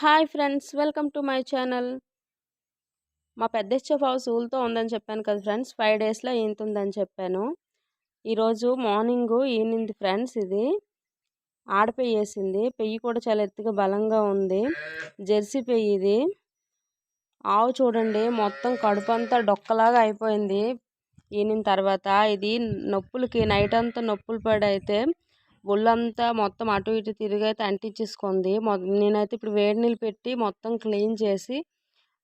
Hi friends, welcome to my channel. మా పెద్ద house ఊళ్ళతో ఉందని చెప్పాను కదా ఫ్రెండ్స్. 5 డేస్లో ఈనుతుందని చెప్పాను. ఈరోజు మార్నింగ్ ఈనింది ఫ్రెండ్స్. ఇది ఆడపెయ్యి వేసింది. పెయ్యి కూడా చాలా ఎత్తుగా బలంగా ఉంది. జెర్సీ పెయ్యి ఇది. ఆవు చూడండి మొత్తం కడుపంతా డొక్కలాగా అయిపోయింది ఈనిన తర్వాత. ఇది నొప్పులకి నైట్ అంతా నొప్పులు పడైతే ఒళ్ళంతా మొత్తం అటు ఇటు తిరిగి అయితే అంటించేసుకుంది. నేనైతే ఇప్పుడు వేడి నీళ్ళు పెట్టి మొత్తం క్లీన్ చేసి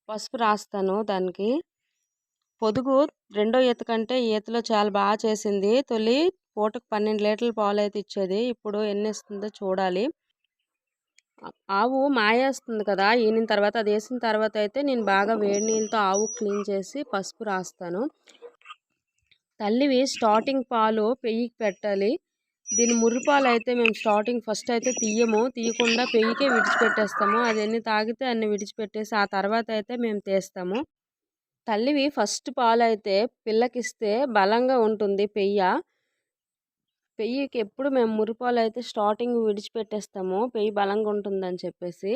పసుపు రాస్తాను దానికి. పొదుగు రెండో ఈత కంటే ఈ ఈతలో చాలా బాగా చేసింది. తొలి పూటకు 12 లీటర్ల పాలు అయితే ఇచ్చేది. ఇప్పుడు ఎన్ని ఇస్తుందో చూడాలి. ఆవు మాయేస్తుంది కదా ఈనిన తర్వాత. అది వేసిన తర్వాత అయితే నేను బాగా వేడి నీళ్ళతో ఆవు క్లీన్ చేసి పసుపు రాస్తాను. తల్లివి స్టార్టింగ్ పాలు పెయ్యికి పెట్టాలి. దీని ముర్రిపాలు అయితే మేము స్టార్టింగ్ ఫస్ట్ అయితే తీయకుండా పెయ్యికే విడిచిపెట్టేస్తాము. అది ఎన్ని తాగితే అన్ని విడిచిపెట్టేసి ఆ తర్వాత అయితే మేము తీస్తాము. తల్లివి ఫస్ట్ పాలు అయితే పిల్లకిస్తే బలంగా ఉంటుంది పెయ్యికి ఎప్పుడు మేము ముర్రిపాలు అయితే స్టార్టింగ్ విడిచిపెట్టేస్తాము, పెయ్యి బలంగా ఉంటుందని చెప్పేసి.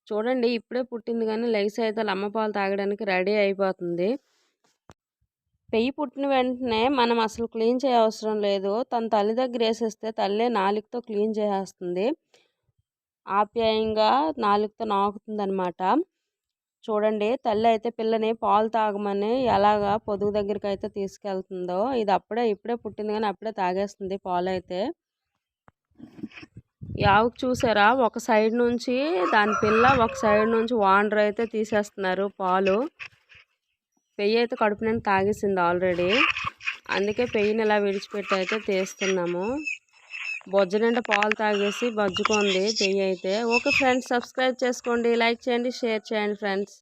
చూడండి ఇప్పుడే పుట్టింది కానీ లెగ్స్ అయితే అమ్మ పాలు తాగడానికి రెడీ అయిపోతుంది. పెయ్యి పుట్టిన వెంటనే మనం అసలు క్లీన్ చేయవసరం లేదు. తన తల్లి దగ్గర వేసేస్తే తల్లే నాలుకతో క్లీన్ చేసేస్తుంది. ఆప్యాయంగా నాలుకతో నాకుతుంది అనమాట. చూడండి తల్లి అయితే పిల్లని పాలు తాగమని ఎలాగా పొదుగు దగ్గరికి అయితే తీసుకెళ్తుందో. ఇది ఇప్పుడే పుట్టింది కానీ అప్పుడే తాగేస్తుంది పాలు అయితే. ఈ ఆవుకు చూసారా, ఒక సైడ్ నుంచి దాని పిల్ల, ఒక సైడ్ నుంచి వాండర్ అయితే తీసేస్తున్నారు పాలు. పెయ్యి అయితే కడుపు నిండా తాగేసింది ఆల్రెడీ. అందుకే పెయ్యిని ఇలా విడిచిపెట్టి అయితే తీస్తున్నాము. బొజ్జ నిండా పాలు తాగేసి బజ్జుకుంది పెయ్యి అయితే. ఓకే ఫ్రెండ్స్, సబ్స్క్రైబ్ చేసుకోండి, లైక్ చేయండి, షేర్ చేయండి ఫ్రెండ్స్.